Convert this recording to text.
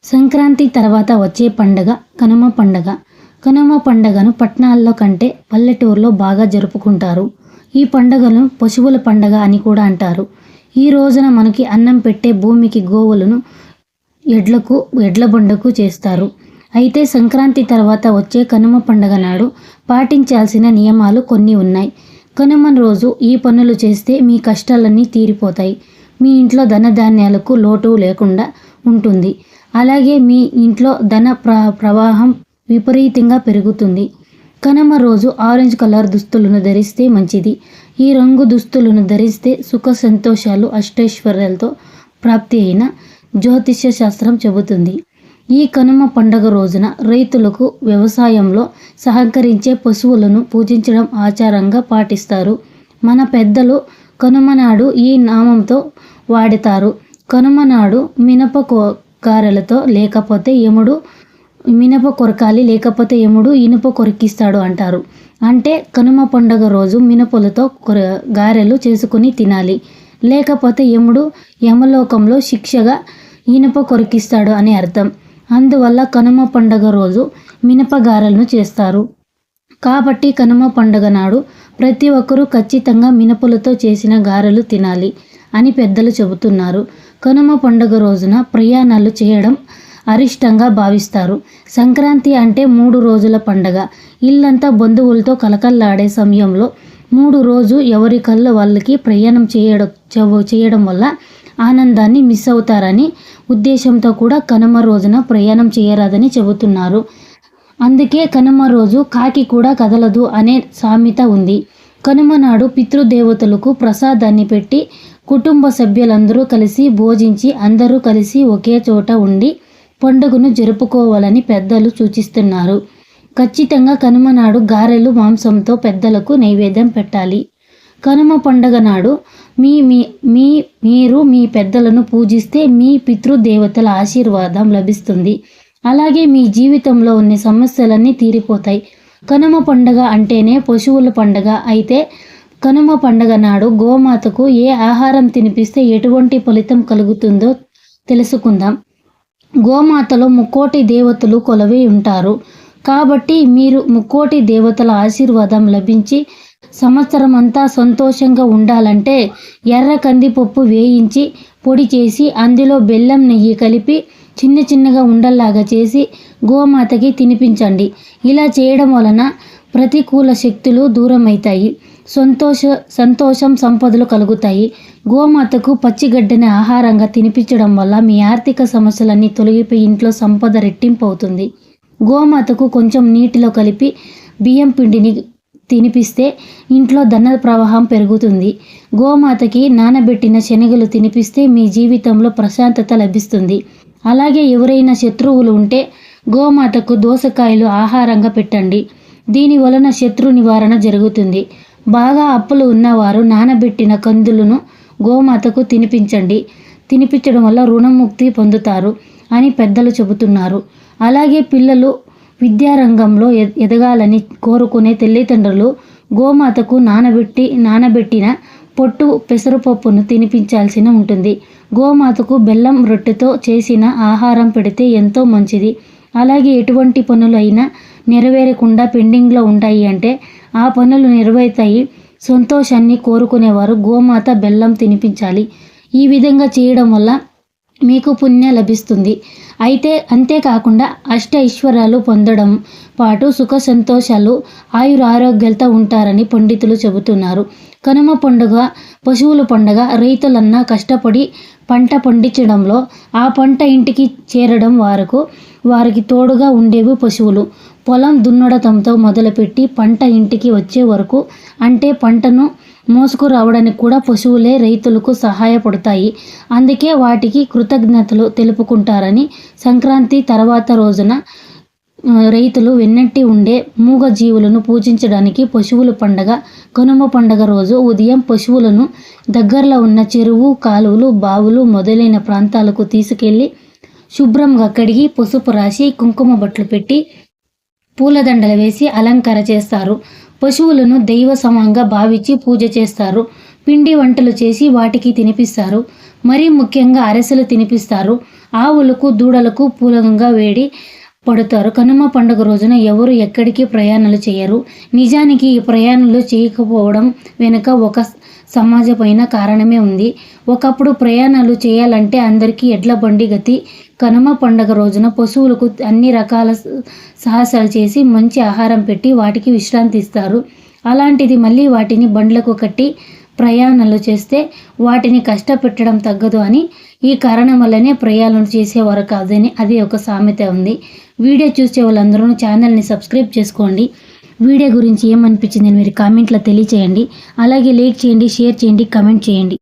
సంక్రాంతి తర్వాత వచ్చే పండగ కనుమ పండగ. కనుమ పండగను పట్టణాల్లో కంటే పల్లెటూరులో బాగా జరుపుకుంటారు. ఈ పండగను పశువుల పండగ అని కూడా అంటారు. ఈ రోజున మనకి అన్నం పెట్టే భూమికి గోవులను ఎడ్ల బండకు చేస్తారు. అయితే సంక్రాంతి తర్వాత వచ్చే కనుమ పండగ నాడు పాటించాల్సిన నియమాలు కొన్ని ఉన్నాయి. కనుమ రోజు ఈ పనులు చేస్తే మీ కష్టాలన్నీ తీరిపోతాయి. మీ ఇంట్లో ధనధాన్యాలకు లోటు లేకుండా ఉంటుంది. అలాగే మీ ఇంట్లో ధన ప్రవాహం విపరీతంగా పెరుగుతుంది. కనుమ రోజు ఆరెంజ్ కలర్ దుస్తులను ధరిస్తే మంచిది. ఈ రంగు దుస్తులను ధరిస్తే సుఖ సంతోషాలు అష్టైశ్వర్యాలతో ప్రాప్తి అయిన జ్యోతిష్య శాస్త్రం చెబుతుంది. ఈ కనుమ పండగ రోజున రైతులకు వ్యవసాయంలో సహకరించే పశువులను పూజించడం ఆచారంగా పాటిస్తారు. మన పెద్దలు కనుమ నాడు ఈ నామంతో వాడతారు. కనుమ నాడు గారెలతో లేకపోతే యముడు మినప కొరకాలి, లేకపోతే యముడు ఇనుప కొరికిస్తాడు అంటారు. అంటే కనుమ పండుగ రోజు మినపలతో గారెలు చేసుకుని తినాలి, లేకపోతే యముడు యమలోకంలో శిక్షగా ఇనుప కొరికిస్తాడు అని అర్థం. అందువల్ల కనుమ పండుగ రోజు మినప గారెలను చేస్తారు. కాబట్టి కనుమ పండుగ నాడు ప్రతి ఒక్కరూ ఖచ్చితంగా మినపలతో చేసిన గారెలు తినాలి అని పెద్దలు చెబుతున్నారు. కనుమ పండుగ రోజున ప్రయాణాలు చేయడం అరిష్టంగా భావిస్తారు. సంక్రాంతి అంటే 3 రోజుల పండగ. ఇల్లంతా బంధువులతో కలకల్లాడే సమయంలో 3 రోజు ఎవరి కళ్ళ వాళ్ళకి ప్రయాణం చేయడం వల్ల ఆనందాన్ని మిస్ అవుతారని ఉద్దేశంతో కూడా కనుమ రోజున ప్రయాణం చేయరాదని చెబుతున్నారు. అందుకే కనుమ రోజు కాకి కూడా కదలదు అనే సామెత ఉంది. కనుమ నాడు పితృదేవతలకు ప్రసాదాన్ని పెట్టి కుటుంబ సభ్యులందరూ కలిసి భోజించి అందరూ కలిసి ఒకే చోట ఉండి పండుగను జరుపుకోవాలని పెద్దలు సూచిస్తున్నారు. ఖచ్చితంగా కనుమ నాడు గారెలు మాంసంతో పెద్దలకు నైవేద్యం పెట్టాలి. కనుమ పండుగ నాడు మీరు మీ పెద్దలను పూజిస్తే మీ పితృదేవతల ఆశీర్వాదం లభిస్తుంది. అలాగే మీ జీవితంలో ఉన్న సమస్యలన్నీ తీరిపోతాయి. కనుమ పండుగ అంటేనే పశువుల పండుగ. అయితే కనుమ పండుగ నాడు గోమాతకు ఏ ఆహారం తినిపిస్తే ఎటువంటి ఫలితం కలుగుతుందో తెలుసుకుందాం. గోమాతలో 3 దేవతలు కొలవై ఉంటారు. కాబట్టి మీరు 3 దేవతల ఆశీర్వాదం లభించి సంవత్సరం అంతా సంతోషంగా ఉండాలంటే ఎర్ర కందిపప్పు వేయించి పొడి చేసి అందులో బెల్లం నెయ్యి కలిపి చిన్నగా ఉండల్లాగా చేసి గోమాతకి తినిపించండి. ఇలా చేయడం వలన ప్రతికూల శక్తులు దూరమవుతాయి. సంతోషం సంపదలు కలుగుతాయి. గోమాతకు పచ్చిగడ్డని ఆహారంగా తినిపించడం వల్ల మీ ఆర్థిక సమస్యలన్నీ తొలగిపోయి ఇంట్లో సంపద రెట్టింపు అవుతుంది. గోమాతకు కొంచెం నీటిలో కలిపి బియ్యం పిండిని తినిపిస్తే ఇంట్లో ధన ప్రవాహం పెరుగుతుంది. గోమాతకి నానబెట్టిన శనగలు తినిపిస్తే మీ జీవితంలో ప్రశాంతత లభిస్తుంది. అలాగే ఎవరైనా శత్రువులు ఉంటే గోమాతకు దోసకాయలు ఆహారంగా పెట్టండి. దీని వలన శత్రు నివారణ జరుగుతుంది. బాగా అప్పులు ఉన్నవారు నానబెట్టిన కందులను గోమాతకు తినిపించడం వల్ల రుణముక్తి పొందుతారు అని పెద్దలు చెబుతున్నారు. అలాగే పిల్లలు విద్యారంగంలో ఎదగాలని కోరుకునే తల్లిదండ్రులు గోమాతకు నానబెట్టిన పొట్టు పెసరపప్పును తినిపించాల్సి ఉంటుంది. గోమాతకు బెల్లం రొట్టెతో చేసిన ఆహారం పెడితే ఎంతో మంచిది. అలాగే ఎటువంటి పనులు అయినా నెరవేరకుండా పెండింగ్లో ఉంటాయి అంటే ఆ పనులు నెరవేరుతాయి. సంతోషాన్ని కోరుకునేవారు గోమాత బెల్లం తినిపించాలి. ఈ విధంగా చేయడం వల్ల మీకు పుణ్యం లభిస్తుంది. అంతేకాకుండా ఐశ్వర్యాలు పొందడం పాటు సుఖ సంతోషాలు ఆరోగ్యాలతో ఉంటారని పండితులు చెబుతున్నారు. కనుమ పండుగ పశువుల పండుగ. రైతులన్నా కష్టపడి పంట పండించడంలో ఆ పంట ఇంటికి చేరడం వారికి తోడుగా ఉండేవి పశువులు. పొలం దున్నడంతో మొదలుపెట్టి పంట ఇంటికి వచ్చే వరకు, అంటే పంటను మోసుకురావడానికి కూడా పశువులే రైతులకు సహాయపడతాయి. అందుకే వాటికి కృతజ్ఞతలు తెలుపుకుంటారని సంక్రాంతి తర్వాత రోజున రైతులు వెన్నట్టి ఉండే మూగ జీవులను పూజించడానికి పశువుల పండగ కనుమ పండగ రోజు ఉదయం పశువులను దగ్గరలో ఉన్న చెరువు, కాలువలు, బావులు మొదలైన ప్రాంతాలకు తీసుకెళ్లి శుభ్రంగా కడిగి పసుపు రాసి కుంకుమ బొట్లు పెట్టి పూలదండలు వేసి అలంకారం చేస్తారు. పశువులను దైవ సమంగా భావించి పూజ చేస్తారు. పిండి వంటలు చేసి వాటికి తినిపిస్తారు. మరీ ముఖ్యంగా అరిసెలు తినిపిస్తారు. ఆవులకు దూడలకు పూలగంగా వేడి పడుతారు. కనుమ పండుగ రోజున ఎవరు ఎక్కడికి ప్రయాణాలు చేయరు. నిజానికి ఈ ప్రయాణాలు చేయకపోవడం వెనుక ఒక సమాజమైన కారణమే ఉంది. ఒకప్పుడు ప్రయాణాలు చేయాలంటే అందరికీ ఎడ్ల బండి గతి. కనుమ పండుగ రోజున పశువులకు అన్ని రకాల సాహసాలు చేసి మంచి ఆహారం పెట్టి వాటికి విశ్రాంతి ఇస్తారు. అలాంటిది మళ్ళీ వాటిని బండ్లకు కట్టి ప్రయాణాలు చేస్తే వాటిని కష్టపెట్టడం తగ్గదు అని, ఈ కారణం వల్లనే ప్రయాణాలు చేసేవారు కాదని అది ఒక సామెత ఉంది. వీడియో చూసే వాళ్ళందరూ ఛానల్ని సబ్స్క్రైబ్ చేసుకోండి. వీడియో గురించి ఏమనిపించింది మీరు కామెంట్లో తెలియచేయండి. అలాగే లైక్ చేయండి, షేర్ చేయండి, కామెంట్ చేయండి.